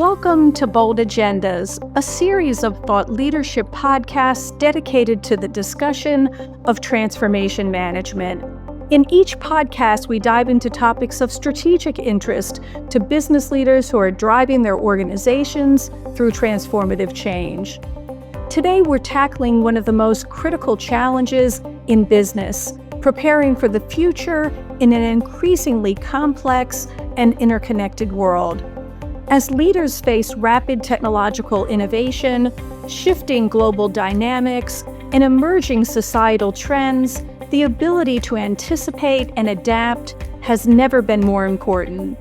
Welcome to Bold Agendas, a series of thought leadership podcasts dedicated to the discussion of transformation management. In each podcast, we dive into topics of strategic interest to business leaders who are driving their organizations through transformative change. Today, we're tackling one of the most critical challenges in business, preparing for the future in an increasingly complex and interconnected world. As leaders face rapid technological innovation, shifting global dynamics, and emerging societal trends, the ability to anticipate and adapt has never been more important.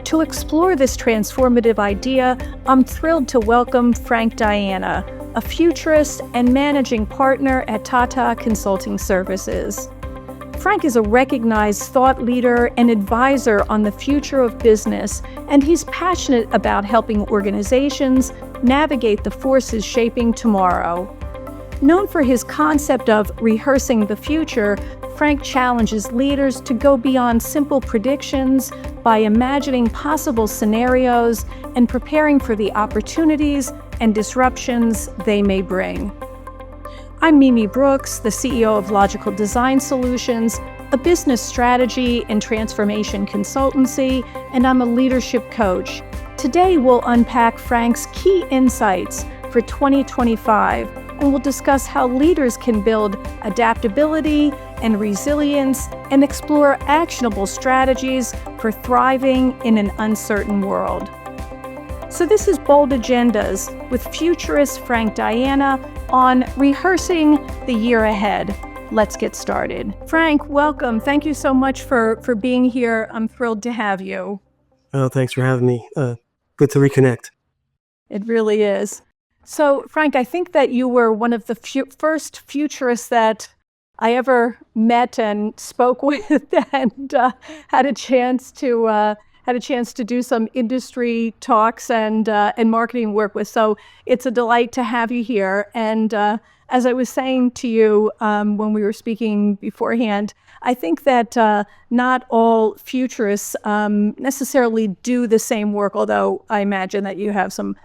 To explore this transformative idea, I'm thrilled to welcome Frank Diana, a futurist and managing partner at Tata Consulting Services. Frank is a recognized thought leader and advisor on the future of business, and he's passionate about helping organizations navigate the forces shaping tomorrow. Known for his concept of rehearsing the future, Frank challenges leaders to go beyond simple predictions by imagining possible scenarios and preparing for the opportunities and disruptions they may bring. I'm Mimi Brooks, the CEO of Logical Design Solutions, a business strategy and transformation consultancy, and I'm a leadership coach. Today, we'll unpack Frank's key insights for 2025, and we'll discuss how leaders can build adaptability and resilience and explore actionable strategies for thriving in an uncertain world. So this is Bold Agendas with futurist Frank Diana on rehearsing the year ahead. Let's get started. Frank, welcome. Thank you so much for being here. I'm thrilled to have you. Oh, thanks for having me. Good to reconnect. It really is. So, Frank, I think that you were one of the first futurists that I ever met and spoke with and had a chance to do some industry talks and marketing work with. So it's a delight to have you here. And as I was saying to you when we were speaking beforehand, I think that not all futurists necessarily do the same work, although I imagine that you have some,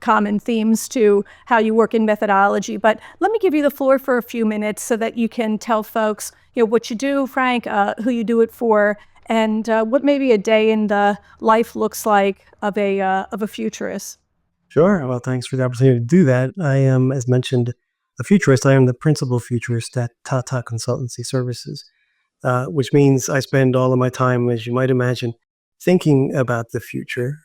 common themes to how you work in methodology. But let me give you the floor for a few minutes so that you can tell folks, what you do, Frank, who you do it for, and what maybe a day in the life looks like of a futurist. Sure. Well, thanks for the opportunity to do that. I am, as mentioned, a futurist. I am the principal futurist at Tata Consultancy Services, which means I spend all of my time, as you might imagine, thinking about the future.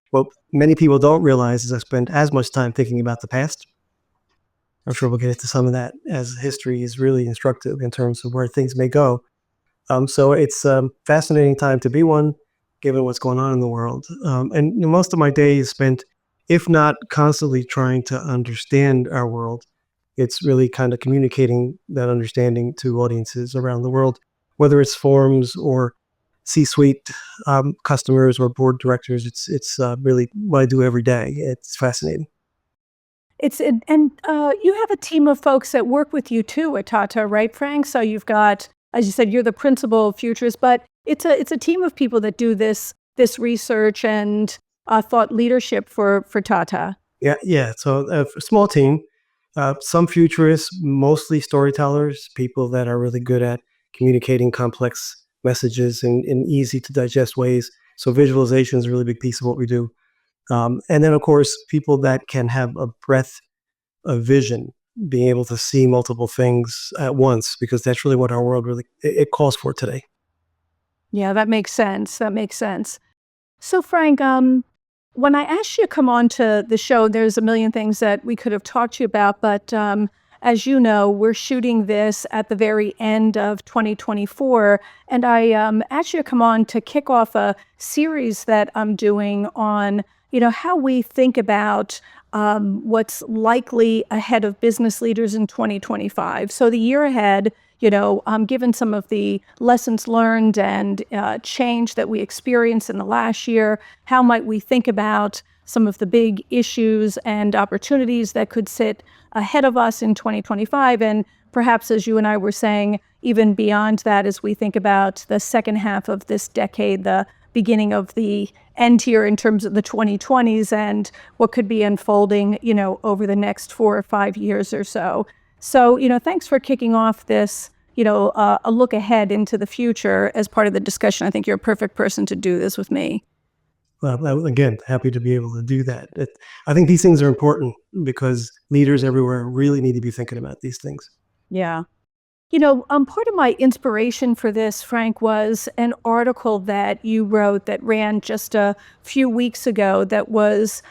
What many people don't realize is I spend as much time thinking about the past. I'm sure we'll get into some of that, as history is really instructive in terms of where things may go. So it's a fascinating time to be one, given what's going on in the world. And most of my day is spent, if not constantly trying to understand our world, it's really kind of communicating that understanding to audiences around the world, whether it's forums or C-suite customers or board directors. It's really what I do every day. It's fascinating. And you have a team of folks that work with you too at Tata, right, Frank? So you've got, as you said, you're the principal futurist, but it's a team of people that do this research and thought leadership for Tata. Yeah. So a small team, some futurists, mostly storytellers, people that are really good at communicating complex messages in easy to digest ways. So visualization is a really big piece of what we do. And then, of course, people that can have a breadth of vision, being able to see multiple things at once, because that's really what our world really it calls for today. Yeah, that makes sense. So, Frank, when I asked you to come on to the show, there's a million things that we could have talked to you about, but as you know, we're shooting this at the very end of 2024, and I asked you to come on to kick off a series that I'm doing on, how we think about what's likely ahead of business leaders in 2025. So the year ahead, given some of the lessons learned and change that we experienced in the last year, how might we think about some of the big issues and opportunities that could sit ahead of us in 2025? And perhaps, as you and I were saying, even beyond that, as we think about the second half of this decade, the beginning of the end here in terms of the 2020s and what could be unfolding, over the next 4 or 5 years or so. So, thanks for kicking off this, a look ahead into the future as part of the discussion. I think you're a perfect person to do this with me. Well, again, happy to be able to do that. I think these things are important because leaders everywhere really need to be thinking about these things. Yeah. Part of my inspiration for this, Frank, was an article that you wrote that ran just a few weeks ago that was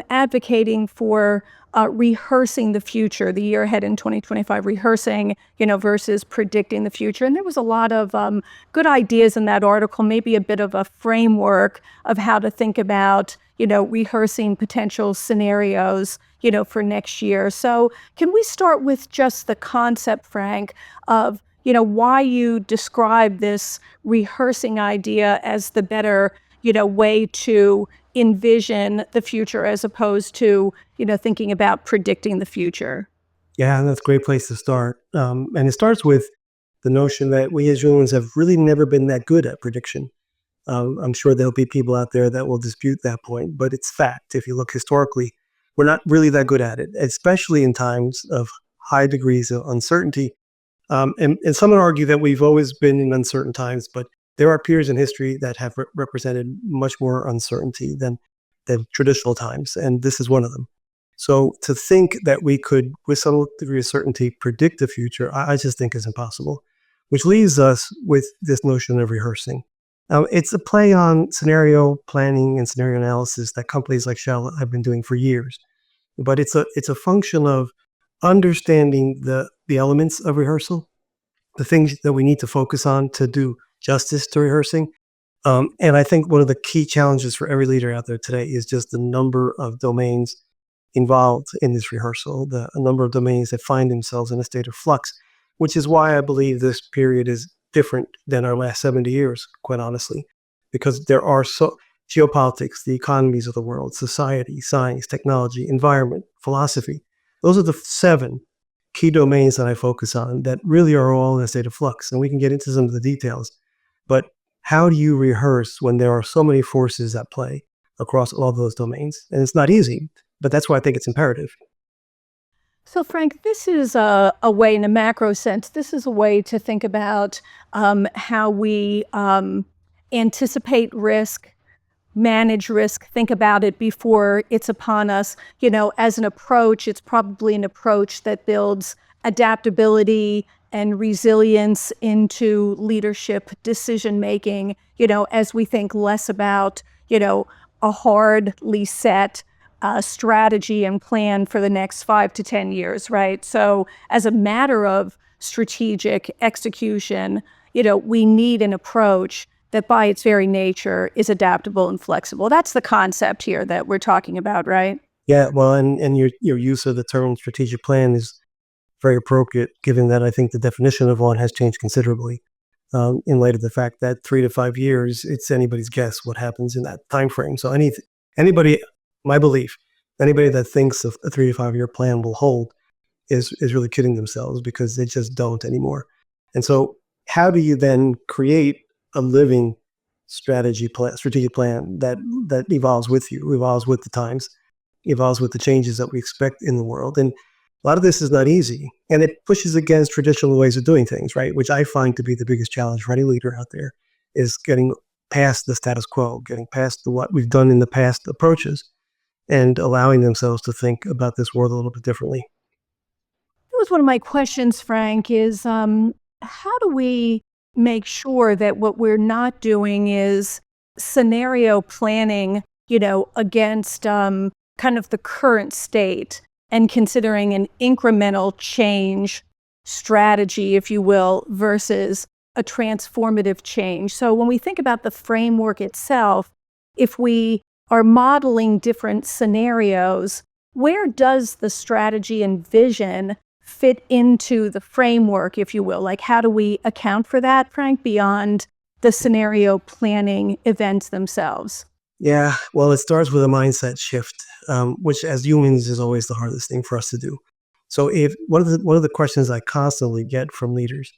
advocating for rehearsing the future, the year ahead in 2025, rehearsing, versus predicting the future. And there was a lot of good ideas in that article, maybe a bit of a framework of how to think about, rehearsing potential scenarios, for next year. So can we start with just the concept, Frank, of, why you describe this rehearsing idea as the better, way to envision the future as opposed to, thinking about predicting the future? Yeah, and that's a great place to start. And it starts with the notion that we as humans have really never been that good at prediction. I'm sure there'll be people out there that will dispute that point, but it's fact. If you look historically, we're not really that good at it, especially in times of high degrees of uncertainty. And some would argue that we've always been in uncertain times, but there are periods in history that have represented much more uncertainty than traditional times, and this is one of them. So to think that we could, with some degree of certainty, predict the future, I just think is impossible, which leaves us with this notion of rehearsing. It's a play on scenario planning and scenario analysis that companies like Shell have been doing for years. But it's a function of understanding the elements of rehearsal, the things that we need to focus on to do justice to rehearsing. And I think one of the key challenges for every leader out there today is just the number of domains involved in this rehearsal, a number of domains that find themselves in a state of flux, which is why I believe this period is different than our last 70 years, quite honestly, because there are geopolitics, the economies of the world, society, science, technology, environment, philosophy. Those are the 7 key domains that I focus on that really are all in a state of flux. And we can get into some of the details. But how do you rehearse when there are so many forces at play across all those domains? And it's not easy, but that's why I think it's imperative. So, Frank, this is a way, in a macro sense, this is a way to think about how we anticipate risk, manage risk, think about it before it's upon us. As an approach, it's probably an approach that builds adaptability and resilience into leadership decision making, as we think less about, a hardly set strategy and plan for the next 5 to 10 years, right? So as a matter of strategic execution, we need an approach that by its very nature is adaptable and flexible. That's the concept here that we're talking about, right? Yeah, well, and your use of the term strategic plan is very appropriate, given that I think the definition of one has changed considerably in light of the fact that 3 to 5 years, it's anybody's guess what happens in that time frame. So anybody, my belief, anybody that thinks of a 3 to 5 year plan will hold is really kidding themselves because they just don't anymore. And so, how do you then create a living strategic plan that evolves with you, evolves with the times, evolves with the changes that we expect in the world? And a lot of this is not easy, and it pushes against traditional ways of doing things, right? Which I find to be the biggest challenge for any leader out there is getting past the status quo, getting past what we've done in the past approaches, and allowing themselves to think about this world a little bit differently. That was one of my questions, Frank, is how do we make sure that what we're not doing is scenario planning, against kind of the current state and considering an incremental change strategy, if you will, versus a transformative change. So when we think about the framework itself, if we are modeling different scenarios, where does the strategy and vision fit into the framework, if you will? Like, how do we account for that, Frank, beyond the scenario planning events themselves? Yeah, well, it starts with a mindset shift, which as humans is always the hardest thing for us to do. So, if one of the questions I constantly get from leaders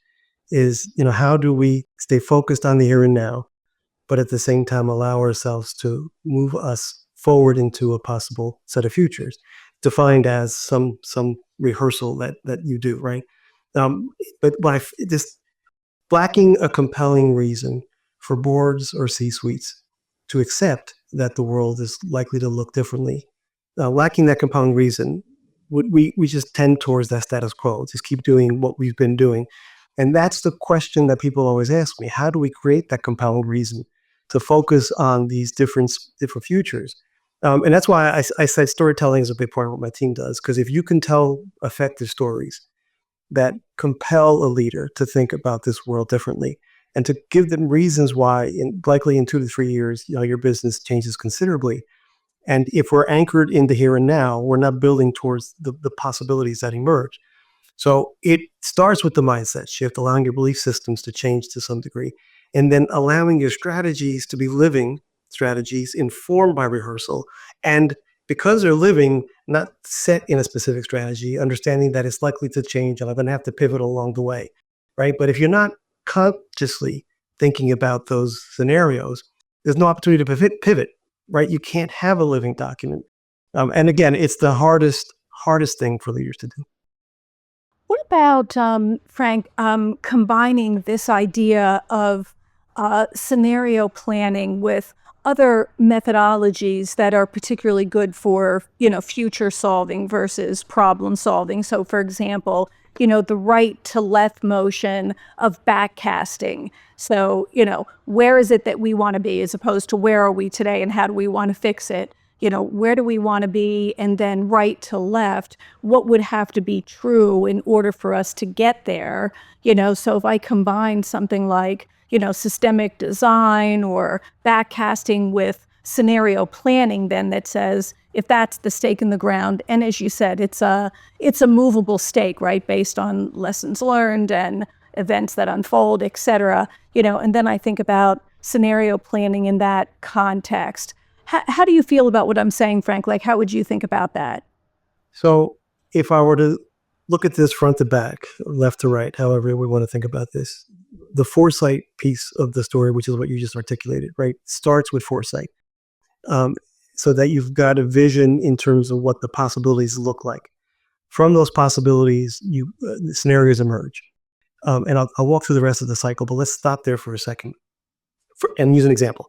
is, how do we stay focused on the here and now, but at the same time allow ourselves to move us forward into a possible set of futures, defined as some rehearsal that you do, right? Um, but this lacking a compelling reason for boards or C-suites to accept that the world is likely to look differently. Lacking that compelling reason, we just tend towards that status quo, just keep doing what we've been doing. And that's the question that people always ask me. How do we create that compelling reason to focus on these different futures? And that's why I said storytelling is a big part of what my team does, because if you can tell effective stories that compel a leader to think about this world differently and to give them reasons why, likely in 2 to 3 years, your business changes considerably. And if we're anchored in the here and now, we're not building towards the possibilities that emerge. So it starts with the mindset shift, allowing your belief systems to change to some degree, and then allowing your strategies to be living strategies informed by rehearsal. And because they're living, not set in a specific strategy, understanding that it's likely to change and I'm going to have to pivot along the way, right? But if you're not consciously thinking about those scenarios, there's no opportunity to pivot, right? You can't have a living document. And again, it's the hardest thing for leaders to do. What about, Frank, combining this idea of scenario planning with other methodologies that are particularly good for, future solving versus problem solving? So, for example, the right to left motion of backcasting. So, where is it that we want to be as opposed to where are we today and how do we want to fix it? Where do we want to be? And then right to left, what would have to be true in order for us to get there? So if I combine something like, systemic design or backcasting with scenario planning, then that says, if that's the stake in the ground, and as you said, it's a movable stake, right? Based on lessons learned and events that unfold, et cetera, and then I think about scenario planning in that context. How do you feel about what I'm saying, Frank? Like, how would you think about that? So if I were to look at this front to back, left to right, however we want to think about this, the foresight piece of the story, which is what you just articulated, right, starts with foresight. So that you've got a vision in terms of what the possibilities look like. From those possibilities, scenarios emerge. And I'll walk through the rest of the cycle, but let's stop there for a second and use an example.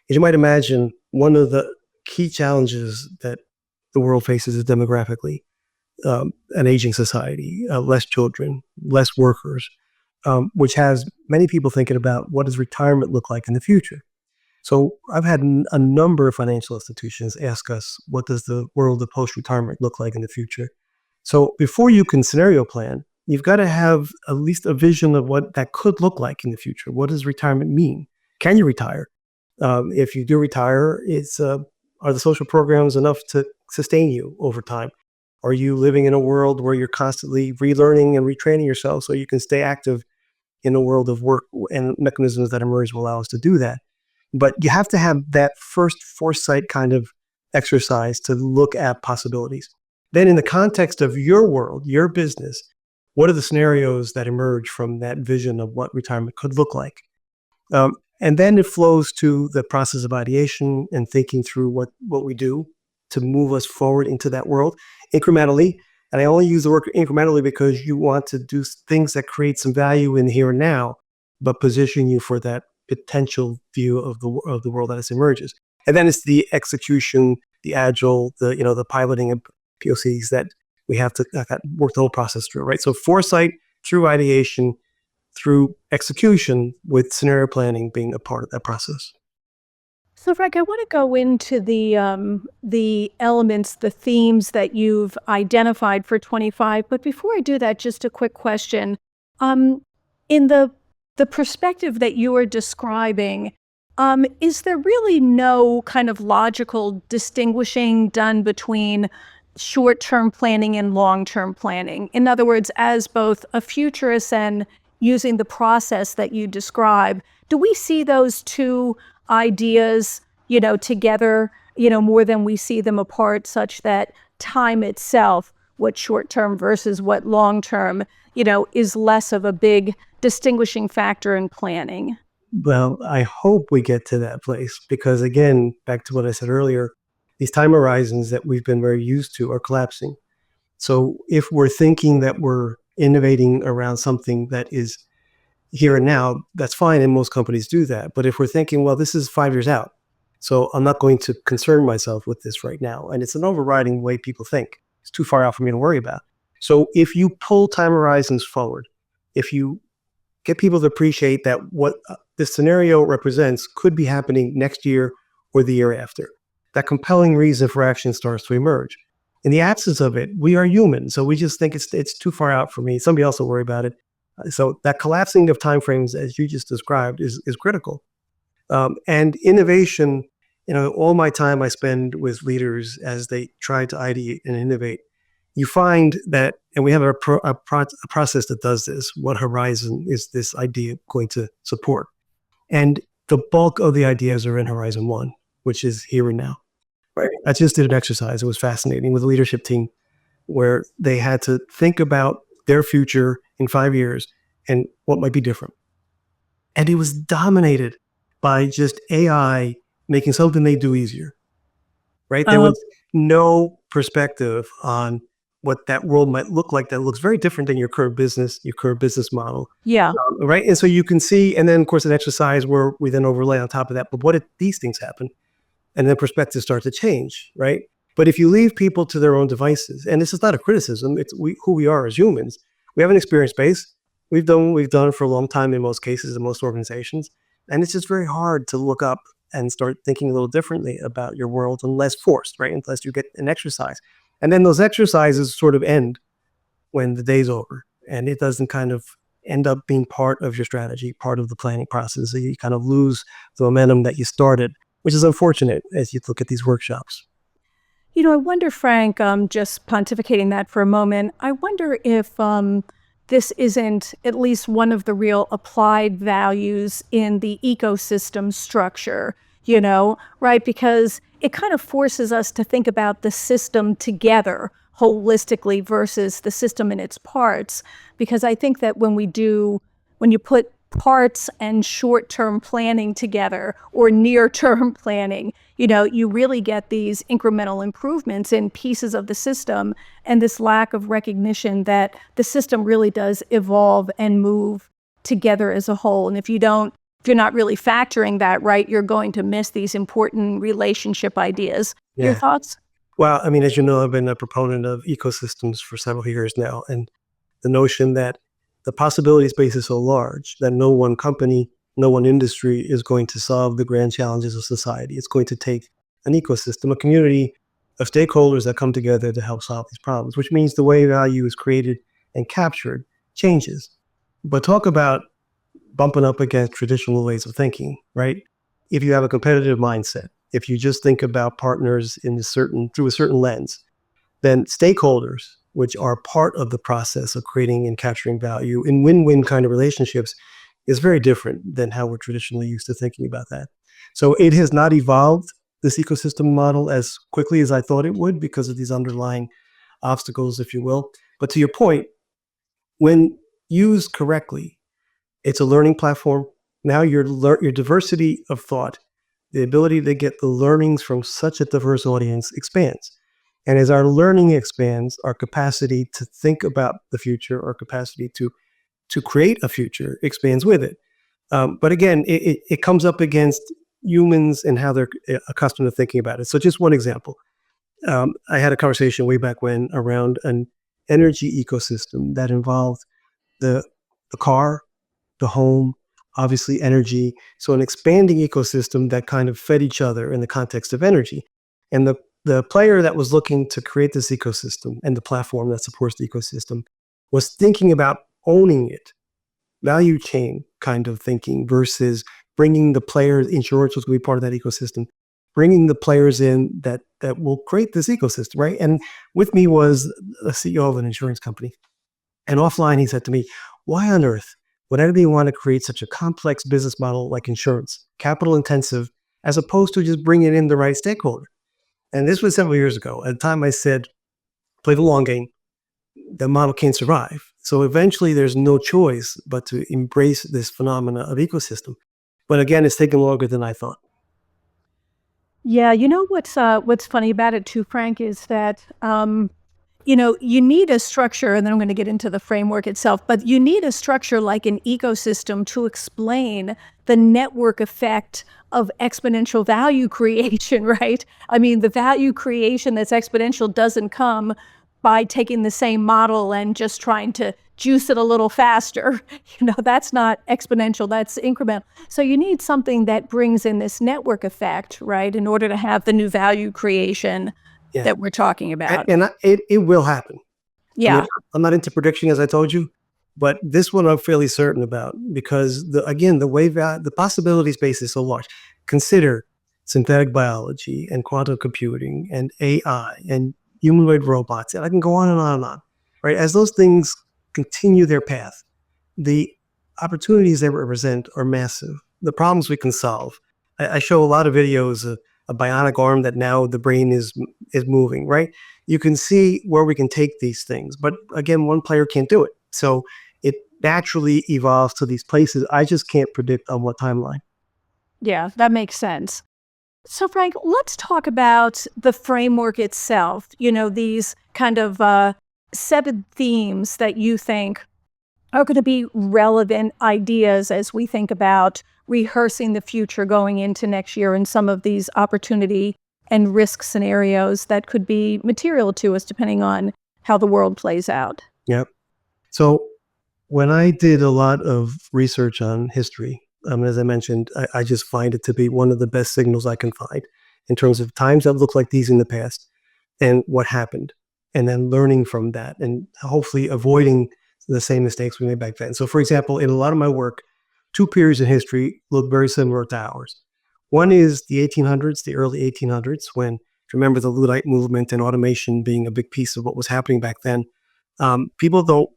As you might imagine, one of the key challenges that the world faces is demographically, an aging society, less children, less workers, which has many people thinking about what does retirement look like in the future. So I've had a number of financial institutions ask us, what does the world of post-retirement look like in the future? So before you can scenario plan, you've got to have at least a vision of what that could look like in the future. What does retirement mean? Can you retire? If you do retire, are the social programs enough to sustain you over time? Are you living in a world where you're constantly relearning and retraining yourself so you can stay active in a world of work, and mechanisms that emerge will allow us to do that? But you have to have that first foresight kind of exercise to look at possibilities. Then in the context of your world, your business, what are the scenarios that emerge from that vision of what retirement could look like? And then it flows to the process of ideation and thinking through what we do to move us forward into that world incrementally. And I only use the word incrementally because you want to do things that create some value in here and now, but position you for that potential view of the world as it emerges. And then it's the execution, the agile, the piloting and POCs that we have to work the whole process through, right? So foresight through ideation, through execution, with scenario planning being a part of that process. So, Frank, I want to go into the elements, the themes that you've identified for 25. But before I do that, just a quick question. In the perspective that you are describing, is there really no kind of logical distinguishing done between short-term planning and long-term planning? In other words, as both a futurist and using the process that you describe, do we see those two ideas, together, more than we see them apart, such that time itself, what short-term versus what long-term, is less of a big distinguishing factor in planning? Well, I hope we get to that place because, again, back to what I said earlier, these time horizons that we've been very used to are collapsing. So if we're thinking that we're innovating around something that is here and now, that's fine, and most companies do that. But if we're thinking, well, this is 5 years out, so I'm not going to concern myself with this right now, and it's an overriding way people think. It's too far out for me to worry about. So if you pull time horizons forward, if you get people to appreciate that what this scenario represents could be happening next year or the year after, that compelling reason for action starts to emerge. In the absence of it, we are human, so we just think it's too far out for me. Somebody else will worry about it. So that collapsing of timeframes, as you just described, is critical. And innovation, all my time I spend with leaders as they try to ideate and innovate, you find that, and we have a process that does this. What horizon is this idea going to support? And the bulk of the ideas are in Horizon 1, which is here and now. Right. I just did an exercise. It was fascinating with a leadership team where they had to think about their future in 5 years and what might be different. And it was dominated by just AI making something they do easier, right? There was no perspective on what that world might look like that looks very different than your current business model. Yeah. Right? And so you can see, and then of course an exercise where we then overlay on top of that, but what if these things happen? And then perspectives start to change, right? But if you leave people to their own devices, and this is not a criticism, it's who we are as humans. We have an experience base. We've done what we've done for a long time in most cases, in most organizations. And it's just very hard to look up and start thinking a little differently about your world unless forced, right? Unless you get an exercise. And then those exercises sort of end when the day's over. And it doesn't kind of end up being part of your strategy, part of the planning process. So you kind of lose the momentum that you started, which is unfortunate as you look at these workshops. I wonder, Frank, just pontificating that for a moment, I wonder if this isn't at least one of the real applied values in the ecosystem structure, right? Because it kind of forces us to think about the system together holistically versus the system in its parts. Because I think that when you put parts and short-term planning together or near-term planning, you really get these incremental improvements in pieces of the system and this lack of recognition that the system really does evolve and move together as a whole. And if you're not really factoring that right, you're going to miss these important relationship ideas. Yeah. Your thoughts? Well, I mean, as you know, I've been a proponent of ecosystems for several years now, and the notion that the possibility space is so large that no one company, no one industry is going to solve the grand challenges of society. It's going to take an ecosystem, a community of stakeholders that come together to help solve these problems, which means the way value is created and captured changes. But talk about bumping up against traditional ways of thinking, right? If you have a competitive mindset, if you just think about partners through a certain lens, then stakeholders, which are part of the process of creating and capturing value in win-win kind of relationships, is very different than how we're traditionally used to thinking about that. So it has not evolved, this ecosystem model, as quickly as I thought it would because of these underlying obstacles, if you will. But to your point, when used correctly, it's a learning platform. Now your diversity of thought, the ability to get the learnings from such a diverse audience expands. And as our learning expands, our capacity to think about the future, our capacity to create a future expands with it. But again, it comes up against humans and how they're accustomed to thinking about it. So just one example. I had a conversation way back when around an energy ecosystem that involved the car, the home, obviously energy. So an expanding ecosystem that kind of fed each other in the context of energy. And the player that was looking to create this ecosystem and the platform that supports the ecosystem was thinking about owning it, value chain kind of thinking versus bringing the players, insurance was going to be part of that ecosystem, bringing the players in that will create this ecosystem, right? And with me was the CEO of an insurance company. And offline, he said to me, why on earth would anybody want to create such a complex business model like insurance, capital intensive, as opposed to just bringing in the right stakeholder? And this was several years ago. At the time I said, play the long game. The model can't survive. So eventually there's no choice but to embrace this phenomena of ecosystem. But again, it's taken longer than I thought. Yeah, you know what's funny about it too, Frank, is that you need a structure, and then I'm going to get into the framework itself, but you need a structure like an ecosystem to explain the network effect of exponential value creation, right? I mean, the value creation that's exponential doesn't come by taking the same model and just trying to juice it a little faster. That's not exponential, that's incremental. So you need something that brings in this network effect, right, in order to have the new value creation Yeah. that we're talking about. It will happen. I Yeah. mean, I'm not into prediction, as I told you, but this one I'm fairly certain about because the possibility space is so large. Consider synthetic biology and quantum computing and AI and humanoid robots, and I can go on and on and on. Right? As those things continue their path, the opportunities they represent are massive. The problems we can solve. I show a lot of videos of a bionic arm that now the brain is moving, right? You can see where we can take these things. But again, one player can't do it. So it naturally evolves to these places. I just can't predict on what timeline. Yeah, that makes sense. So, Frank, let's talk about the framework itself. These kind of 7 themes that you think are going to be relevant ideas as we think about rehearsing the future going into next year and some of these opportunity and risk scenarios that could be material to us depending on how the world plays out. Yep. So when I did a lot of research on history, as I mentioned, I just find it to be one of the best signals I can find in terms of times that look like these in the past and what happened, and then learning from that and hopefully avoiding the same mistakes we made back then. So, for example, in a lot of my work, 2 periods in history look very similar to ours. One is the 1800s, the early 1800s, when, remember the Luddite movement and automation being a big piece of what was happening back then. People don't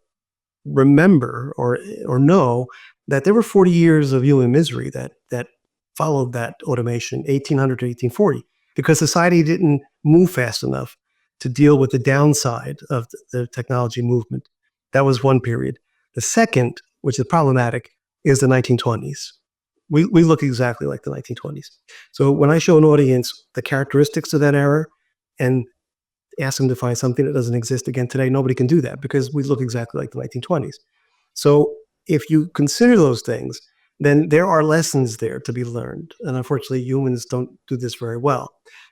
remember or know that there were 40 years of human misery that followed that automation, 1800 to 1840, because society didn't move fast enough to deal with the downside of the technology movement. That was one period. The second, which is problematic, is the 1920s. We look exactly like the 1920s. So when I show an audience the characteristics of that era and ask them to find something that doesn't exist again today, nobody can do that because we look exactly like the 1920s. So if you consider those things, then there are lessons there to be learned. And unfortunately, humans don't do this very well.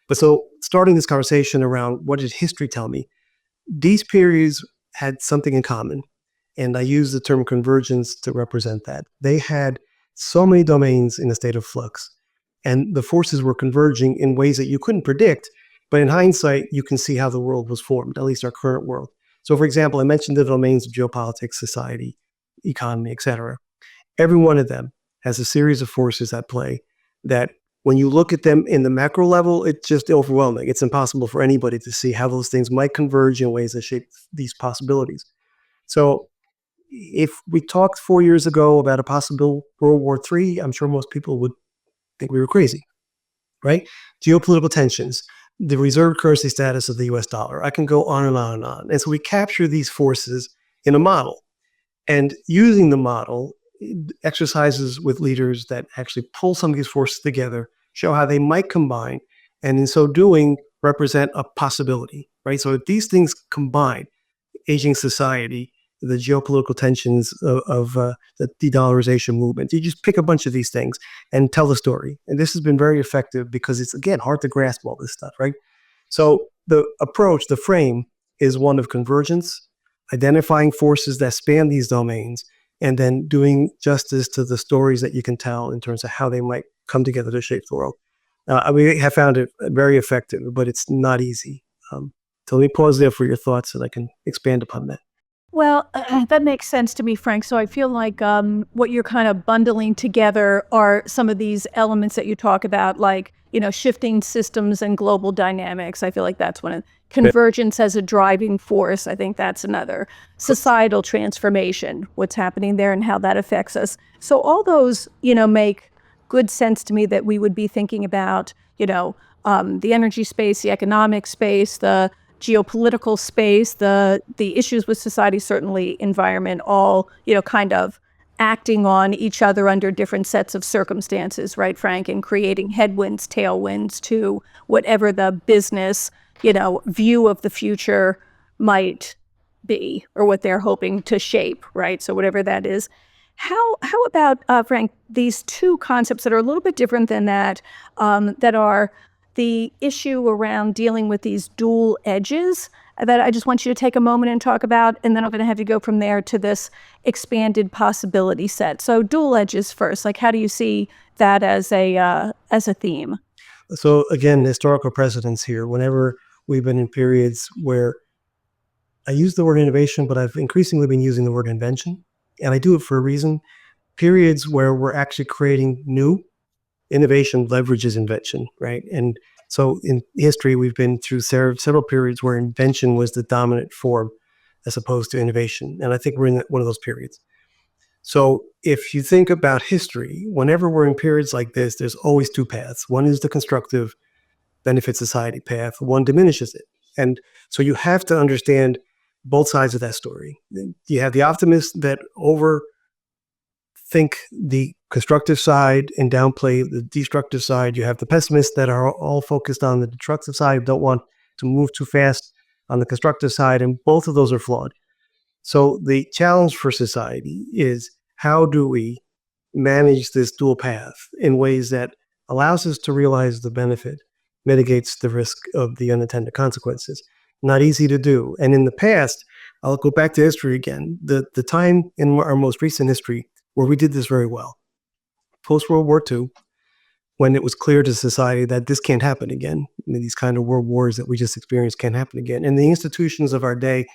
But so starting this conversation around what did history tell me, these periods had something in common. And I use the term convergence to represent that. They had so many domains in a state of flux, and the forces were converging in ways that you couldn't predict. But in hindsight, you can see how the world was formed, at least our current world. So, for example, I mentioned the domains of geopolitics, society, economy, etc. Every one of them has a series of forces at play that when you look at them in the macro level, it's just overwhelming. It's impossible for anybody to see how those things might converge in ways that shape these possibilities. So if we talked 4 years ago about a possible World War III, I'm sure most people would think we were crazy, right? Geopolitical tensions, the reserve currency status of the US dollar. I can go on and on and on. And so we capture these forces in a model. And using the model, exercises with leaders that actually pull some of these forces together, show how they might combine, and in so doing, represent a possibility, right? So if these things combine, aging society, the geopolitical tensions of the de-dollarization movement, you just pick a bunch of these things and tell the story. And this has been very effective because it's, again, hard to grasp all this stuff, right? So the approach, the frame, is one of convergence, identifying forces that span these domains, and then doing justice to the stories that you can tell in terms of how they might come together to shape the world. We have found it very effective, but it's not easy. So let me pause there for your thoughts and I can expand upon that. Well, that makes sense to me, Frank. So I feel like what you're kind of bundling together are some of these elements that you talk about, like, shifting systems and global dynamics. I feel like that's one. Convergence as a driving force. I think that's another. Societal transformation, what's happening there and how that affects us. So all those, make good sense to me that we would be thinking about, the energy space, the economic space, the geopolitical space, the issues with society, certainly environment, all, kind of acting on each other under different sets of circumstances, right, Frank, and creating headwinds, tailwinds to whatever the business, view of the future might be, or what they're hoping to shape, right? So whatever that is. How about, Frank, these two concepts that are a little bit different than that, that are the issue around dealing with these dual edges that I just want you to take a moment and talk about, and then I'm going to have you go from there to this expanded possibility set. So dual edges first, like how do you see that as a theme? So again, historical precedents here. Whenever we've been in periods where I use the word innovation, but I've increasingly been using the word invention, and I do it for a reason. Periods where we're actually creating new innovation leverages invention, right? And so in history, we've been through several periods where invention was the dominant form as opposed to innovation. And I think we're in one of those periods. So if you think about history, whenever we're in periods like this, there's always two paths. One is the constructive benefit society path, one diminishes it. And so you have to understand both sides of that story. You have the optimists that overthink the constructive side and downplay the destructive side. You have the pessimists that are all focused on the destructive side, don't want to move too fast on the constructive side, and both of those are flawed. So the challenge for society is, how do we manage this dual path in ways that allows us to realize the benefit, mitigates the risk of the unintended consequences? Not easy to do. And in the past, I'll go back to history again, the time in our most recent history where we did this very well, post-World War II, when it was clear to society that this can't happen again. These kind of world wars that we just experienced can't happen again. And the institutions of our day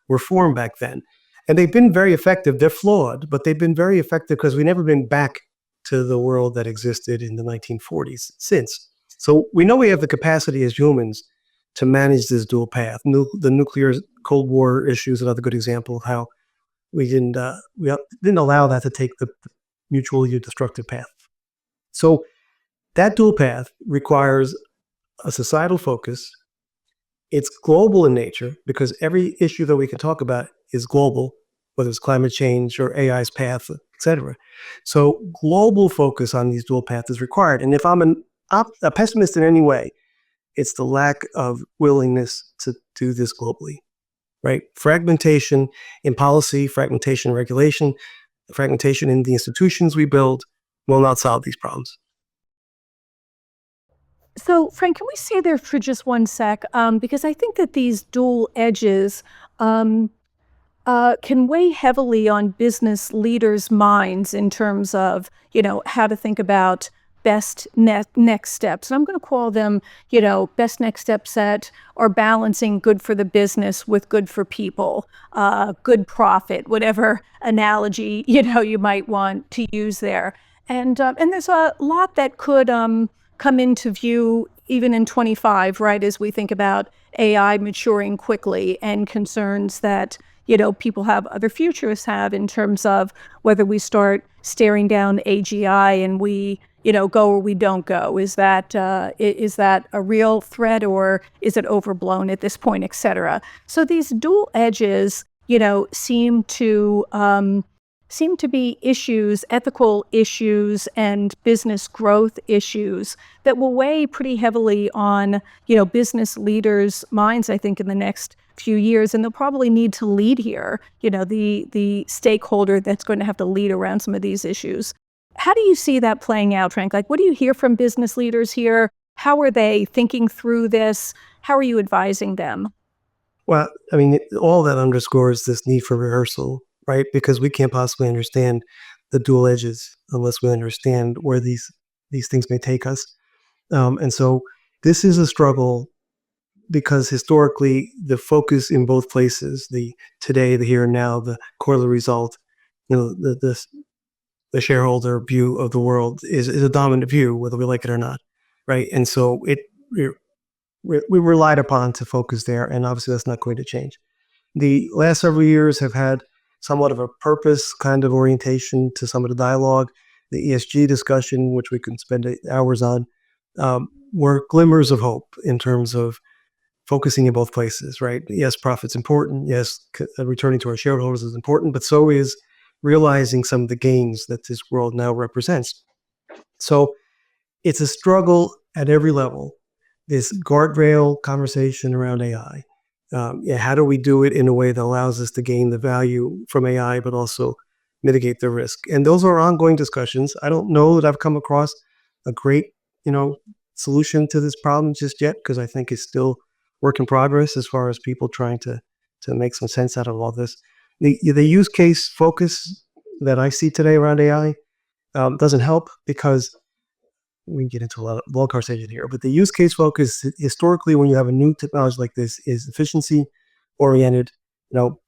were formed back then. And they've been very effective. They're flawed, but they've been very effective because we've never been back to the world that existed in the 1940s since. So we know we have the capacity as humans to manage this dual path. The nuclear Cold War issue is another good example of how we didn't allow that to take the mutually destructive path. So that dual path requires a societal focus. It's global in nature because every issue that we can talk about is global, whether it's climate change or AI's path, etc. So global focus on these dual paths is required. And if I'm a pessimist in any way, it's the lack of willingness to do this globally, right? Fragmentation in policy, fragmentation in regulation, fragmentation in the institutions we build will not solve these problems. So, Frank, can we stay there for just one sec? Because I think that these dual edges can weigh heavily on business leaders' minds in terms of, how to think about best next steps. And I'm going to call them, best next steps that are balancing good for the business with good for people, good profit, whatever analogy, you might want to use there. And there's a lot that could come into view even in 25, right, as we think about AI maturing quickly and concerns that, people have, other futurists have, in terms of whether we start staring down AGI and we, go or we don't go. Is that a real threat, or is it overblown at this point, et cetera? So these dual edges, seem to be issues, ethical issues and business growth issues that will weigh pretty heavily on, business leaders' minds, I think, in the next few years. And they'll probably need to lead here, the stakeholder that's going to have to lead around some of these issues. How do you see that playing out, Frank? Like, what do you hear from business leaders here? How are they thinking through this? How are you advising them? Well, I mean, all that underscores this need for rehearsal, right? Because we can't possibly understand the dual edges unless we understand where these things may take us. And so this is a struggle because historically the focus in both places, the today, the here and now, the quarterly result, the shareholder view of the world is a dominant view, whether we like it or not, right? And so we relied upon to focus there, and obviously that's not going to change. The last several years have had somewhat of a purpose kind of orientation to some of the dialogue. The ESG discussion, which we can spend hours on, were glimmers of hope in terms of focusing in both places, right? Yes, profit's important. Yes, returning to our shareholders is important, but so is realizing some of the gains that this world now represents. So it's a struggle at every level. This guardrail conversation around AI. How do we do it in a way that allows us to gain the value from AI, but also mitigate the risk? And those are ongoing discussions. I don't know that I've come across a great, solution to this problem just yet, because I think it's still work in progress as far as people trying to make some sense out of all this. The use case focus that I see today around AI doesn't help, because we can get into a lot of long conversation here, but the use case focus historically, when you have a new technology like this, is efficiency oriented,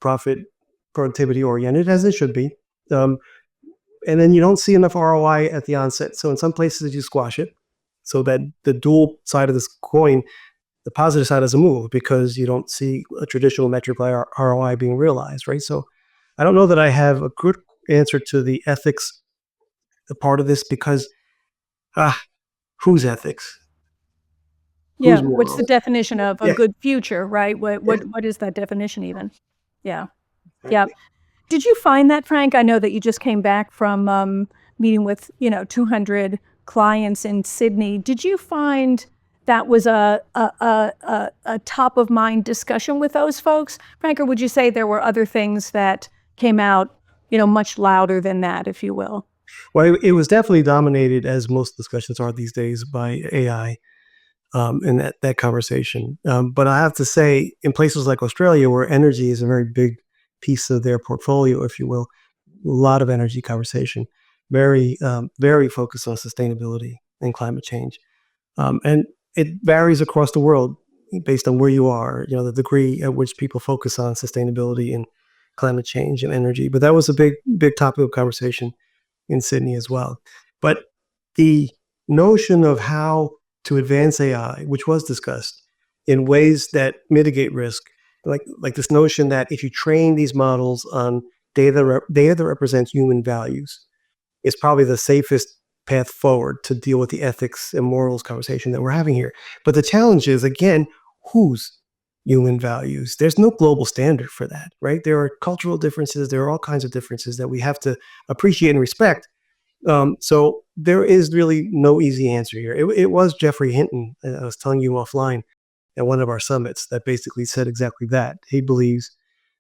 profit, productivity oriented, as it should be. Um, and then you don't see enough ROI at the onset. So in some places you squash it, so that the dual side of this coin, the positive side doesn't move, because you don't see a traditional metric like ROI being realized, right? So I don't know that I have a good answer to the ethics part of this, because whose ethics? Yeah. Whose What's the morals? definition of a Yeah, good future, right? What yeah, what what is that definition even? Yeah. Yeah. exactly. Did you find that, Frank? I know that you just came back from meeting with 200 clients in Sydney. Did you find that was a top of mind discussion with those folks, Frank, or would you say there were other things that came out, much louder than that, if you will? Well, it was definitely dominated, as most discussions are these days, by AI, in that conversation. But I have to say, in places like Australia, where energy is a very big piece of their portfolio, if you will, a lot of energy conversation, very focused on sustainability and climate change. And it varies across the world based on where you are, the degree at which people focus on sustainability and climate change and energy. But that was a big topic of conversation in Sydney as well. But the notion of how to advance AI, which was discussed in ways that mitigate risk, like this notion that if you train these models on data that represents human values, is probably the safest path forward to deal with the ethics and morals conversation that we're having here. But the challenge is, again, whose human values? There's no global standard for that, right? There are cultural differences. There are all kinds of differences that we have to appreciate and respect. So there is really no easy answer here. It was Jeffrey Hinton, I was telling you offline, at one of our summits, that basically said exactly that. He believes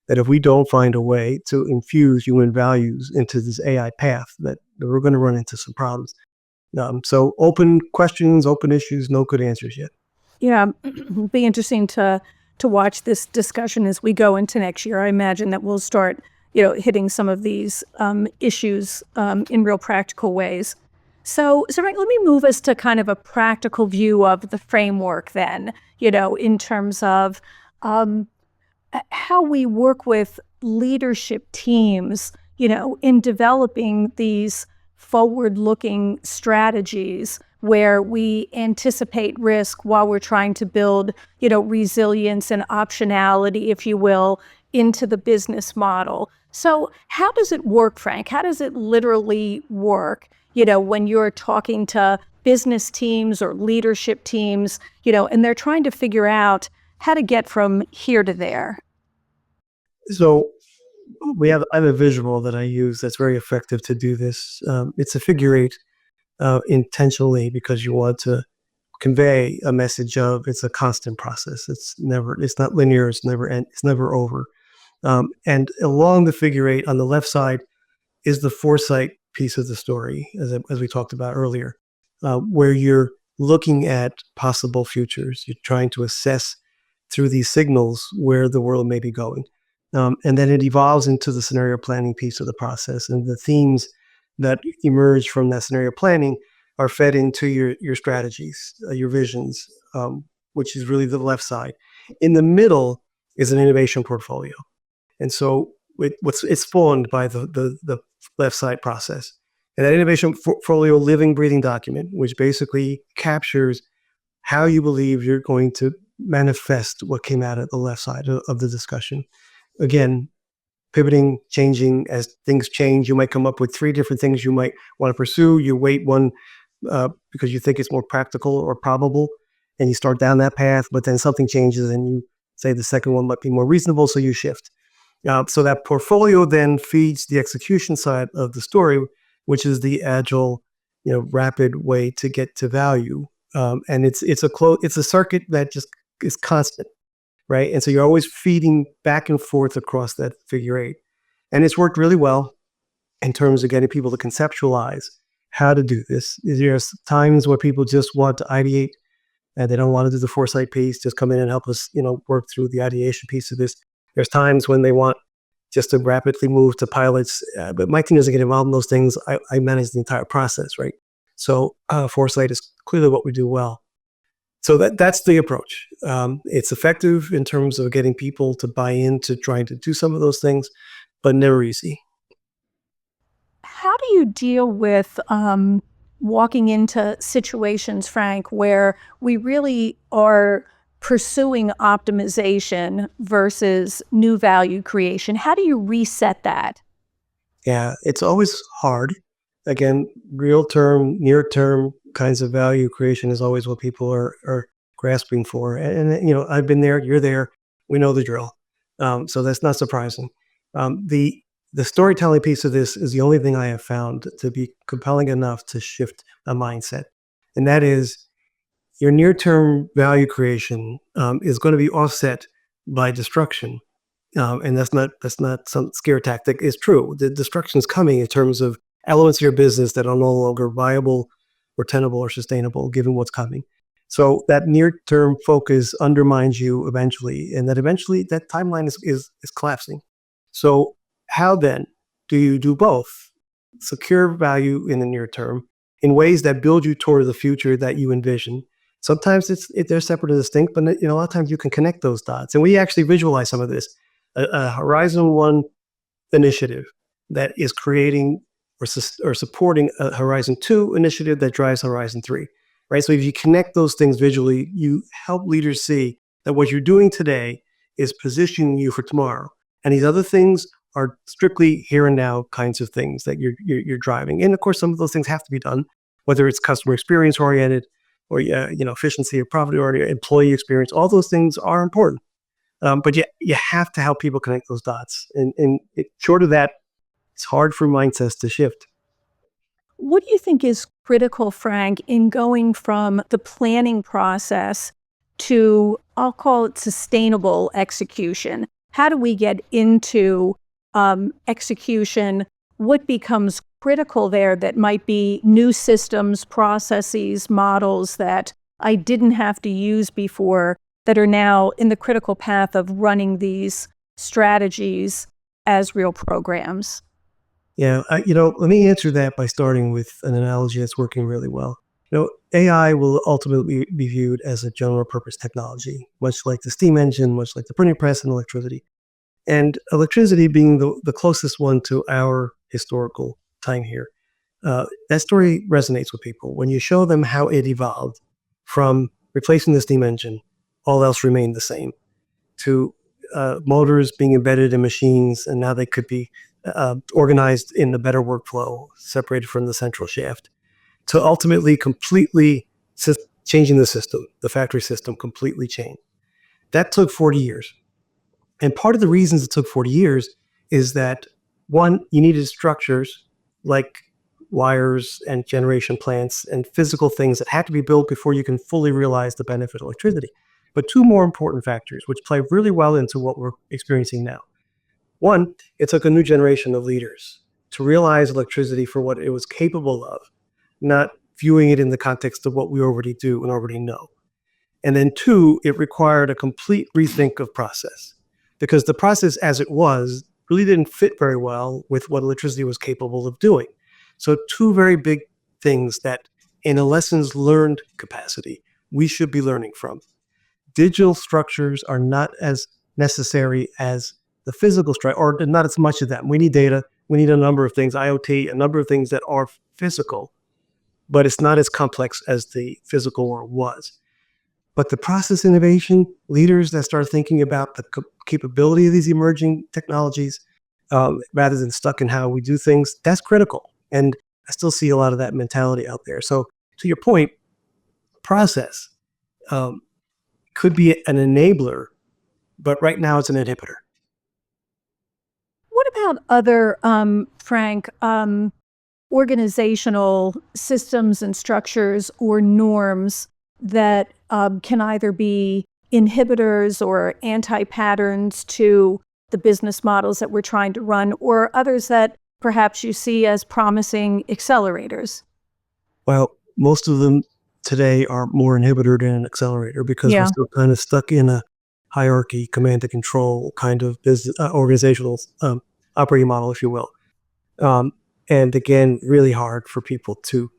that if we don't find a way to infuse human values into this AI path, that we're going to run into some problems. So open questions, open issues, no good answers yet. Yeah, it'll be interesting to watch this discussion as we go into next year. I imagine that we'll start, hitting some of these issues in real practical ways. So right, let me move us to kind of a practical view of the framework then, in terms of how we work with leadership teams, in developing these forward-looking strategies where we anticipate risk while we're trying to build, resilience and optionality, if you will, into the business model. So how does it work, Frank? How does it literally work, when you're talking to business teams or leadership teams, and they're trying to figure out how to get from here to there? So I have a visual that I use that's very effective to do this. It's a figure eight, intentionally, because you want to convey a message of it's a constant process. It's not linear. It's never over. And along the figure eight on the left side is the foresight piece of the story, as we talked about earlier, where you're looking at possible futures. You're trying to assess through these signals where the world may be going. And then it evolves into the scenario planning piece of the process. And the themes that emerge from that scenario planning are fed into your strategies, your visions, which is really the left side. In the middle is an innovation portfolio. And so it's spawned by the left side process. And that innovation portfolio, living, breathing document, which basically captures how you believe you're going to manifest what came out of the left side of the discussion. Again, pivoting, changing as things change. You might come up with three different things you might want to pursue. You weight one because you think it's more practical or probable, and you start down that path, but then something changes and you say the second one might be more reasonable, so you shift. So that portfolio then feeds the execution side of the story, which is the agile, rapid way to get to value. And it's a circuit that just is constant, right? And so you're always feeding back and forth across that figure eight, and it's worked really well in terms of getting people to conceptualize how to do this. There's times where people just want to ideate and they don't want to do the foresight piece. Just come in and help us, work through the ideation piece of this. There's times when they want just to rapidly move to pilots, but my team doesn't get involved in those things. I manage the entire process, right? So foresight is clearly what we do well. So that's the approach. It's effective in terms of getting people to buy into trying to do some of those things, but never easy. How do you deal with walking into situations, Frank, where we really are pursuing optimization versus new value creation? How do you reset that? Yeah, it's always hard. Again, real term, near term kinds of value creation is always what people are grasping for. And I've been there, you're there, we know the drill. So that's not surprising. The storytelling piece of this is the only thing I have found to be compelling enough to shift a mindset. And that is your near term value creation is going to be offset by destruction, and that's not some scare tactic. It's true. The destruction is coming in terms of elements of your business that are no longer viable or tenable or sustainable given what's coming. So that near-term focus undermines you eventually, and that eventually that timeline is collapsing. So how then do you do both? Secure value in the near term in ways that build you toward the future that you envision. Sometimes they're separate and distinct, but a lot of times you can connect those dots. And we actually visualize some of this. A Horizon One initiative that is creating or supporting a Horizon 2 initiative that drives Horizon 3, right? So if you connect those things visually, you help leaders see that what you're doing today is positioning you for tomorrow. And these other things are strictly here and now kinds of things that you're driving. And of course, some of those things have to be done, whether it's customer experience oriented or efficiency or profit oriented, employee experience. All those things are important. But you have to help people connect those dots. And short of that, it's hard for mindsets to shift. What do you think is critical, Frank, in going from the planning process to, I'll call it sustainable execution? How do we get into execution? What becomes critical there that might be new systems, processes, models that I didn't have to use before that are now in the critical path of running these strategies as real programs? Yeah, let me answer that by starting with an analogy that's working really well. AI will ultimately be viewed as a general purpose technology, much like the steam engine, much like the printing press and electricity. And electricity being the closest one to our historical time here. That story resonates with people. When you show them how it evolved from replacing the steam engine, all else remained the same, to motors being embedded in machines, and now they could be organized in a better workflow, separated from the central shaft, to ultimately completely changing the system, the factory system completely changed. That took 40 years. And part of the reasons it took 40 years is that, one, you needed structures like wires and generation plants and physical things that had to be built before you can fully realize the benefit of electricity. But two more important factors, which play really well into what we're experiencing now. One, it took a new generation of leaders to realize electricity for what it was capable of, not viewing it in the context of what we already do and already know. And then two, it required a complete rethink of process, because the process as it was really didn't fit very well with what electricity was capable of doing. So two very big things that in a lessons learned capacity, we should be learning from. Digital structures are not as necessary as the physical structure, or not as much of them. We need data. We need a number of things, IoT, a number of things that are physical, but it's not as complex as the physical world was. But the process innovation, leaders that start thinking about the capability of these emerging technologies, rather than stuck in how we do things, that's critical. And I still see a lot of that mentality out there. So to your point, process could be an enabler, but right now it's an inhibitor. what about other, Frank, organizational systems and structures or norms that can either be inhibitors or anti-patterns to the business models that we're trying to run, or others that perhaps you see as promising accelerators? Well, most of them today are more inhibitor than an accelerator because we're Yeah. still kind of stuck in a hierarchy, command and control kind of business, organizational operating model, if you will. Um, and again, really hard for people to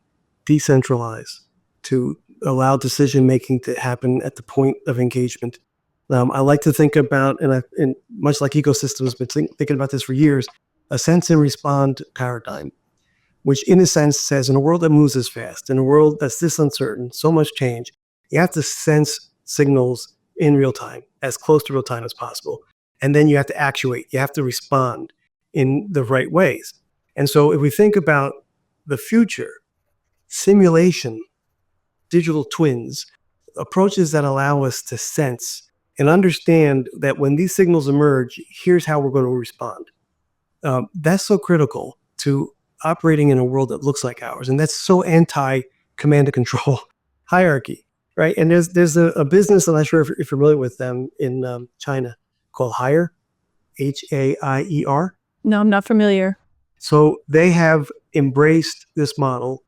decentralize, to allow decision making to happen at the point of engagement. I like to think about, and much like ecosystems, but thinking about this for years, a sense and respond paradigm, which in a sense says in a world that moves this fast, in a world that's this uncertain, so much change, you have to sense signals in real time, as close to real time as possible. And then you have to actuate, you have to respond in the right ways. And so if we think about the future, simulation, digital twins, approaches that allow us to sense and understand that when these signals emerge, here's how we're going to respond. That's so critical to operating in a world that looks like ours, and that's so anti command and control hierarchy, right? And there's a business, I'm not sure if you're familiar with them in China, called Haier, Haier. No, I'm not familiar. So they have embraced this model.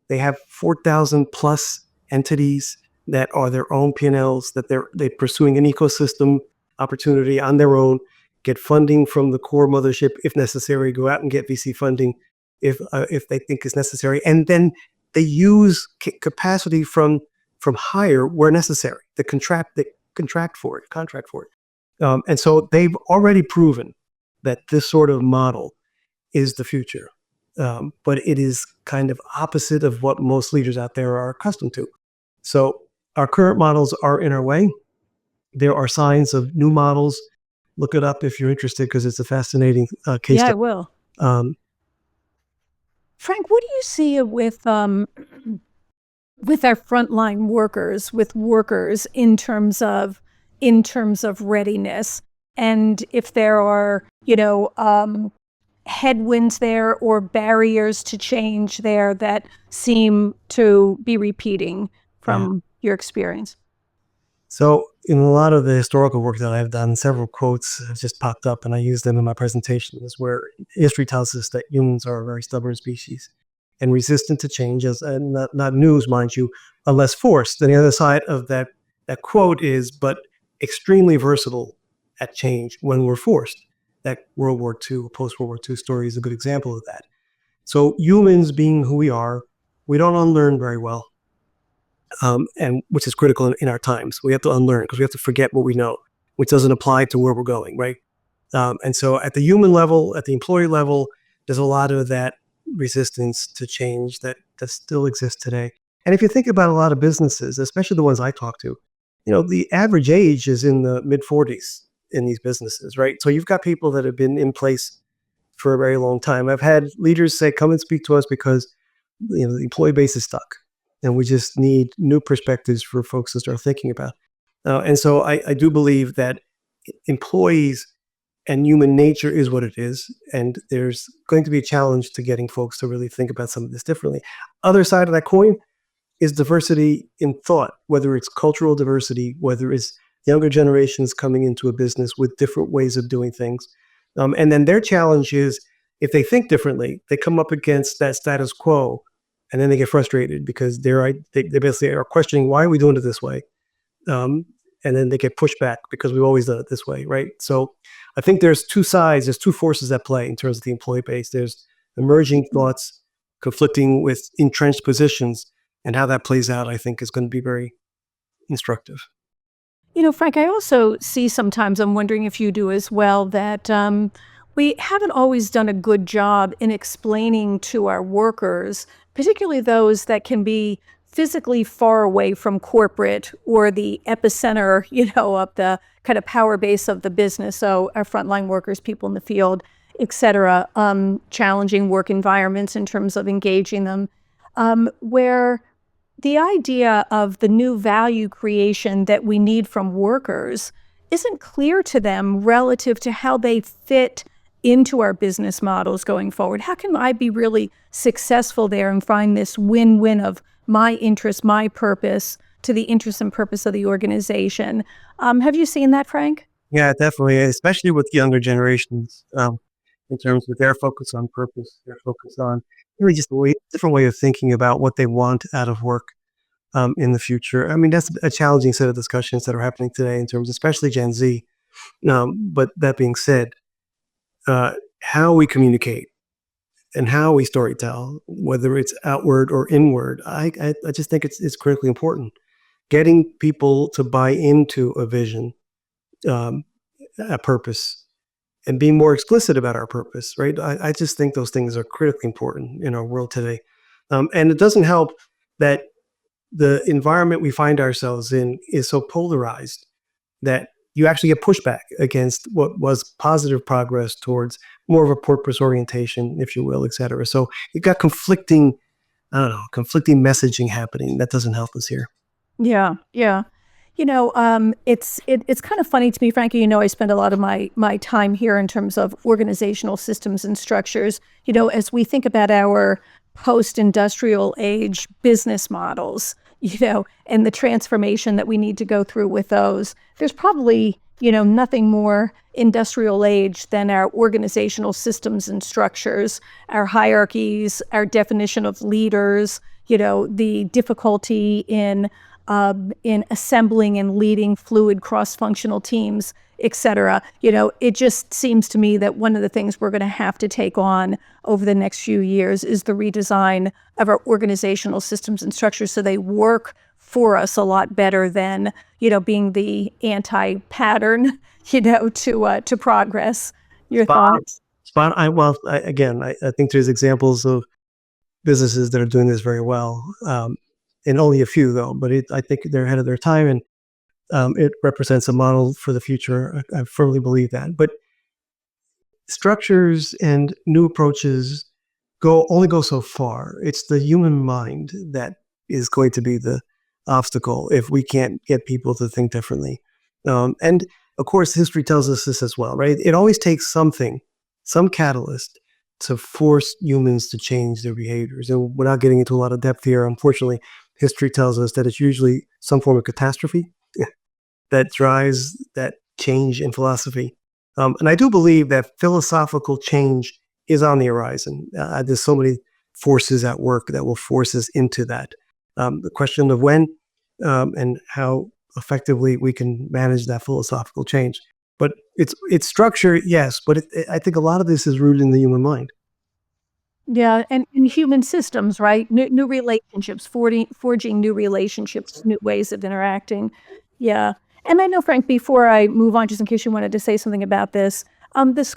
They have 4,000 plus entities that are their own P&Ls, that they're pursuing an ecosystem opportunity on their own, get funding from the core mothership if necessary, go out and get VC funding if they think is necessary, and then they use capacity from Haier where necessary. They contract for it. And so they've already proven that this sort of model is the future. But it is kind of opposite of what most leaders out there are accustomed to. So our current models are in our way. There are signs of new models. Look it up if you're interested, because it's a fascinating case Yeah, I study. will. Um, Frank, what do you see with our frontline workers, with workers in terms of readiness, and if there are, headwinds there or barriers to change there that seem to be repeating yeah. from your experience? So in a lot of the historical work that I've done, several quotes have just popped up, and I use them in my presentations, where history tells us that humans are a very stubborn species and resistant to change, and not news, mind you, unless forced. And the other side of that quote is, but extremely versatile at change when we're forced. That World War II, post-World War II story is a good example of that. So humans being who we are, we don't unlearn very well. And which is critical in our times. We have to unlearn because we have to forget what we know, which doesn't apply to where we're going, right? And so at the human level, at the employee level, there's a lot of that resistance to change that still exists today. And if you think about a lot of businesses, especially the ones I talk to, the average age is in the mid 40s in these businesses, right? So you've got people that have been in place for a very long time. I've had leaders say, come and speak to us because the employee base is stuck, and we just need new perspectives for folks to start thinking about. And so I do believe that employees and human nature is what it is, and there's going to be a challenge to getting folks to really think about some of this differently. Other side of that coin is diversity in thought, whether it's cultural diversity, whether it's younger generations coming into a business with different ways of doing things. And then their challenge is, if they think differently, they come up against that status quo, and then they get frustrated because they basically are questioning, why are we doing it this way? And then they get pushed back because we've always done it this way, right? So I think there's two sides, there's two forces at play in terms of the employee base. There's emerging thoughts conflicting with entrenched positions, and how that plays out, I think, is going to be very instructive. Frank, I also see sometimes, I'm wondering if you do as well, that we haven't always done a good job in explaining to our workers, particularly those that can be physically far away from corporate or the epicenter, of the kind of power base of the business. So our frontline workers, people in the field, et cetera, challenging work environments in terms of engaging them, where the idea of the new value creation that we need from workers isn't clear to them relative to how they fit into our business models going forward? How can I be really successful there and find this win-win of my interest, my purpose, to the interest and purpose of the organization? Have you seen that, Frank? Yeah, definitely, especially with younger generations, in terms of their focus on purpose, their focus on really just different way of thinking about what they want out of work in the future. I mean, that's a challenging set of discussions that are happening today in terms, especially Gen Z. But that being said, how we communicate and how we storytell, whether it's outward or inward, I just think it's critically important. Getting people to buy into a vision, um, a purpose, and being more explicit about our purpose, right? I just think those things are critically important in our world today. And it doesn't help that the environment we find ourselves in is so polarized that you actually get pushback against what was positive progress towards more of a purpose orientation, if you will, et cetera. So you've got conflicting, I don't know, conflicting messaging happening. That doesn't help us here. Yeah, yeah. It's kind of funny to me, Frankie. I spend a lot of my time here in terms of organizational systems and structures. As we think about our post-industrial age business models, and the transformation that we need to go through with those, there's probably nothing more industrial age than our organizational systems and structures, our hierarchies, our definition of leaders. The difficulty in assembling and leading fluid cross-functional teams, et cetera. It just seems to me that one of the things we're going to have to take on over the next few years is the redesign of our organizational systems and structures so they work for us a lot better than, being the anti-pattern, to progress. Your thoughts? Again, I think there's examples of businesses that are doing this very well. And only a few though, but I think they're ahead of their time, and it represents a model for the future. I firmly believe that. But structures and new approaches only go so far. It's the human mind that is going to be the obstacle if we can't get people to think differently. And of course, history tells us this as well, right? It always takes something, some catalyst, to force humans to change their behaviors. And we're not getting into a lot of depth here, unfortunately. History tells us that it's usually some form of catastrophe that drives that change in philosophy. And I do believe that philosophical change is on the horizon. There's so many forces at work that will force us into that. The question of when and how effectively we can manage that philosophical change. But it's structure, yes, but I think a lot of this is rooted in the human mind. Yeah, and in human systems, right? New relationships, forging new relationships, new ways of interacting. Yeah. And I know, Frank, before I move on, just in case you wanted to say something about this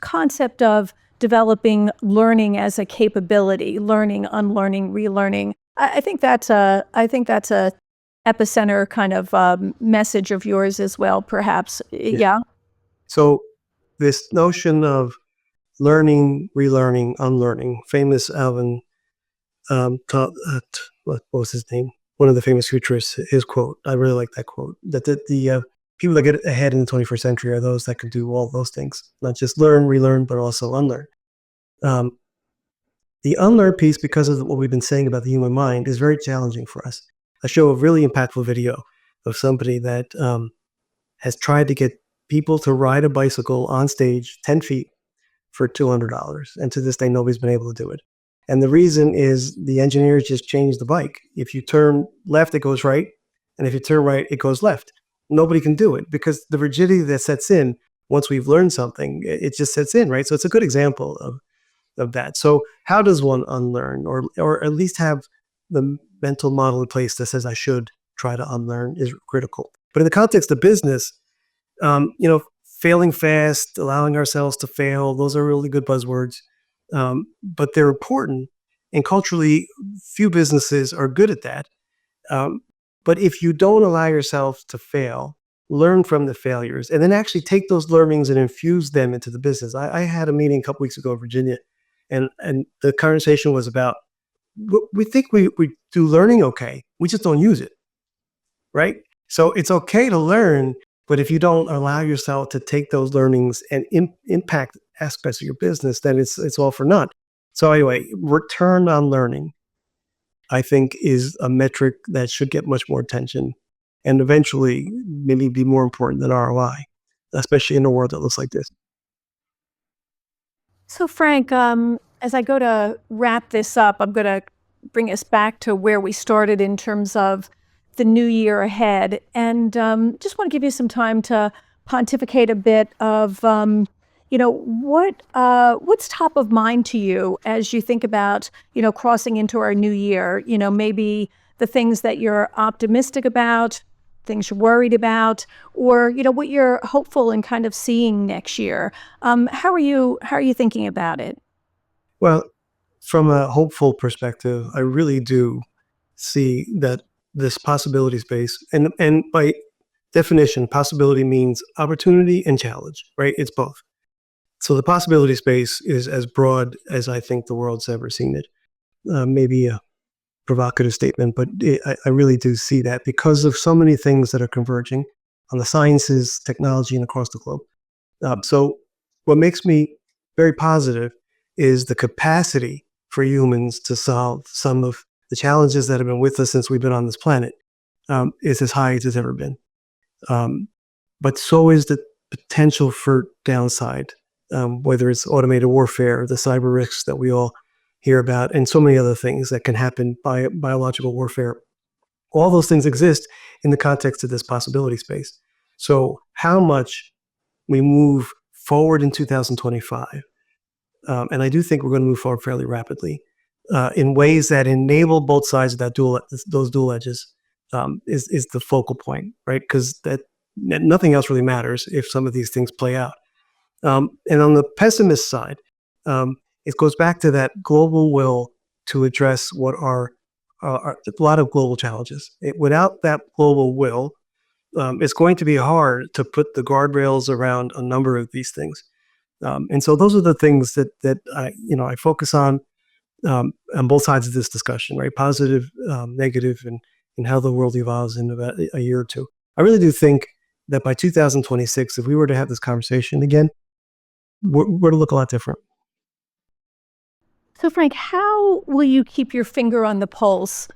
concept of developing learning as a capability, learning, unlearning, relearning. I think that's a epicenter kind of message of yours as well, perhaps. Yeah. So this notion of learning, relearning, unlearning. Famous Alvin, what was his name? One of the famous futurists, his quote. I really like that quote. That the people that get ahead in the 21st century are those that can do all those things, not just learn, relearn, but also unlearn. The unlearn piece, because of what we've been saying about the human mind, is very challenging for us. I show a really impactful video of somebody that has tried to get people to ride a bicycle on stage 10 feet for $200. And to this day, nobody's been able to do it. And the reason is the engineers just changed the bike. If you turn left, it goes right. And if you turn right, it goes left. Nobody can do it because the rigidity that sets in once we've learned something, it just sets in, right? So it's a good example of that. So how does one unlearn or at least have the mental model in place that says I should try to unlearn is critical. But in the context of business, failing fast, allowing ourselves to fail, those are really good buzzwords, but they're important. And culturally, few businesses are good at that. But if you don't allow yourself to fail, learn from the failures, and then actually take those learnings and infuse them into the business. I had a meeting a couple weeks ago in Virginia, and the conversation was about, we think we do learning okay, we just don't use it, right? So it's okay to learn, but if you don't allow yourself to take those learnings and impact aspects of your business, then it's all for naught. So anyway, return on learning, I think, is a metric that should get much more attention and eventually maybe be more important than ROI, especially in a world that looks like this. So, Frank, as I go to wrap this up, I'm going to bring us back to where we started in terms of the new year ahead, and just want to give you some time to pontificate a bit of, what's top of mind to you as you think about, crossing into our new year. Maybe the things that you're optimistic about, things you're worried about, or what you're hopeful and kind of seeing next year. How are you thinking about it? Well, from a hopeful perspective, I really do see that this possibility space, and by definition, possibility means opportunity and challenge, right? It's both. So the possibility space is as broad as I think the world's ever seen it. Maybe a provocative statement, but I really do see that because of so many things that are converging on the sciences, technology, and across the globe. So what makes me very positive is the capacity for humans to solve some of the challenges that have been with us since we've been on this planet, is as high as it's ever been. Um, but so is the potential for downside, whether it's automated warfare, the cyber risks that we all hear about, and so many other things that can happen by biological warfare. All those things exist in the context of this possibility space. So how much we move forward in 2025, and I do think we're going to move forward fairly rapidly, in ways that enable both sides of those dual edges, is the focal point, right? Because that nothing else really matters if some of these things play out. And on the pessimist side, it goes back to that global will to address what are a lot of global challenges. Without that global will, it's going to be hard to put the guardrails around a number of these things. And so those are the things that I focus on both sides of this discussion, right? Positive, negative, and how the world evolves in about a year or two. I really do think that by 2026, if we were to have this conversation again, we're to look a lot different. So, Frank, how will you keep your finger on the pulse,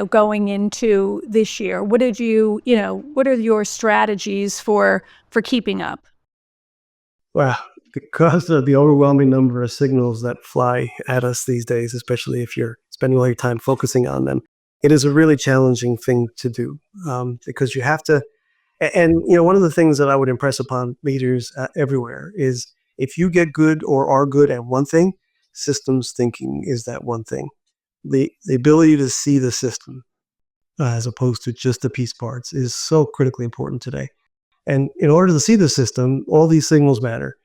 going into this year? What are your strategies for keeping up? Wow. Because of the overwhelming number of signals that fly at us these days, especially if you're spending all your time focusing on them, it is a really challenging thing to do, because you have to. And one of the things that I would impress upon leaders everywhere is if you get good or are good at one thing, systems thinking is that one thing. The ability to see the system as opposed to just the piece parts is so critically important today. And in order to see the system, all these signals matter.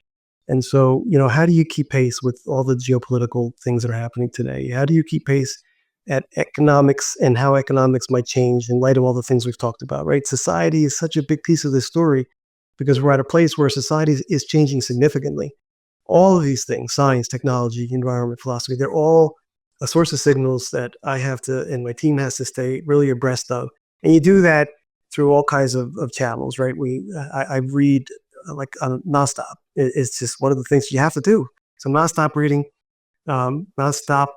And so, how do you keep pace with all the geopolitical things that are happening today? How do you keep pace at economics and how economics might change in light of all the things we've talked about, right? Society is such a big piece of this story because we're at a place where society is changing significantly. All of these things, science, technology, environment, philosophy, they're all a source of signals that I have to, and my team has to stay really abreast of. And you do that through all kinds of channels, right? I read like on nonstop. It's just one of the things you have to do. So nonstop reading, nonstop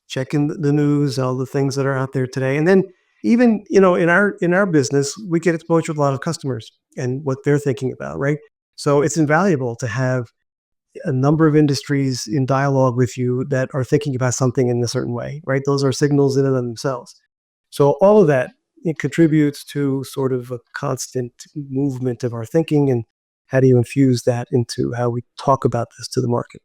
checking the news, all the things that are out there today. And then even, in our business, we get exposure with a lot of customers and what they're thinking about, right? So it's invaluable to have a number of industries in dialogue with you that are thinking about something in a certain way, right? Those are signals in and of themselves. So all of that, it contributes to sort of a constant movement of our thinking, and how do you infuse that into how we talk about this to the market?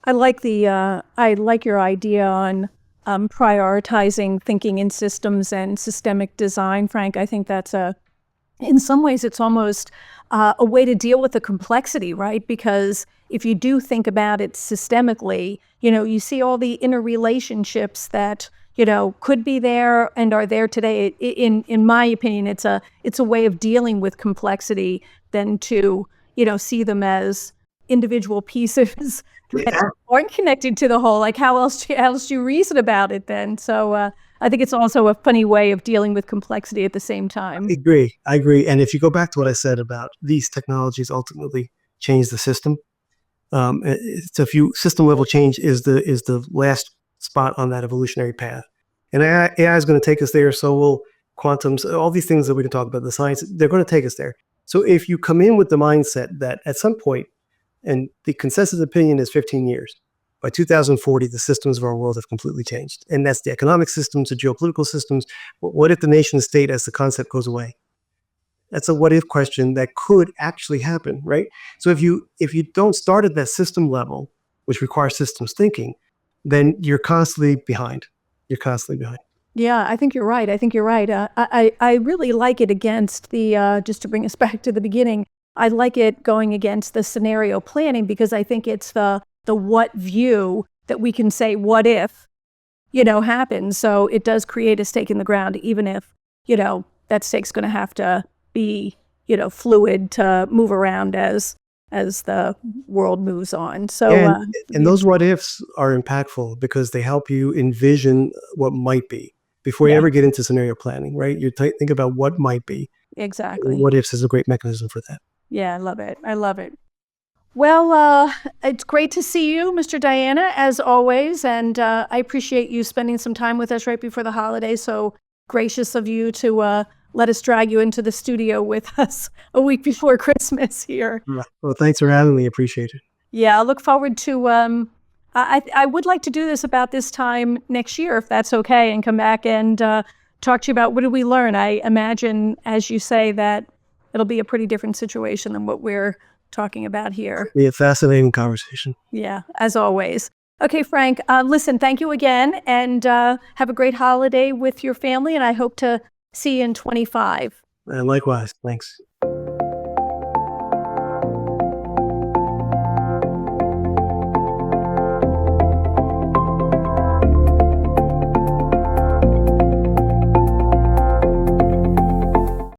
I like your idea on prioritizing thinking in systems and systemic design, Frank. I think that's in some ways, it's almost a way to deal with the complexity, right? Because if you do think about it systemically, you see all the interrelationships that could be there and are there today. In my opinion, it's a way of dealing with complexity than to see them as individual pieces that Yeah. aren't connected to the whole. Like how else do you reason about it then? So I think it's also a funny way of dealing with complexity at the same time. I agree. And if you go back to what I said about these technologies ultimately change the system, So if you system level change is the last spot on that evolutionary path, and AI is going to take us there. So will quantums, all these things that we can talk about, the science, they're going to take us there. So if you come in with the mindset that at some point, and the consensus opinion is 15 years, by 2040, the systems of our world have completely changed. And that's the economic systems, the geopolitical systems. What if the nation state as the concept goes away? That's a what if question that could actually happen, right? So if you don't start at that system level, which requires systems thinking, then you're constantly behind. You're constantly behind. Yeah, I think you're right. I think you're right. I really like it against the, just to bring us back to the beginning, I like it going against the scenario planning because I think it's the what view that we can say, what if, happens. So it does create a stake in the ground, even if, that stake's going to have to be, fluid to move around as the world moves on. So, and those what ifs are impactful because they help you envision what might be before you ever get into scenario planning, right? You think about what might be. Exactly. What ifs is a great mechanism for that. Yeah, I love it. I love it. Well, it's great to see you, Mr. Diana, as always, and I appreciate you spending some time with us right before the holidays. So gracious of you to let us drag you into the studio with us a week before Christmas here. Well, thanks for having me. Appreciate it. Yeah, I look forward to. I would like to do this about this time next year, if that's okay, and come back and talk to you about what did we learn. I imagine, as you say, that it'll be a pretty different situation than what we're talking about here. Be a fascinating conversation. Yeah, as always. Okay, Frank, listen, thank you again, and have a great holiday with your family, and I hope to see you in 25. And likewise, thanks.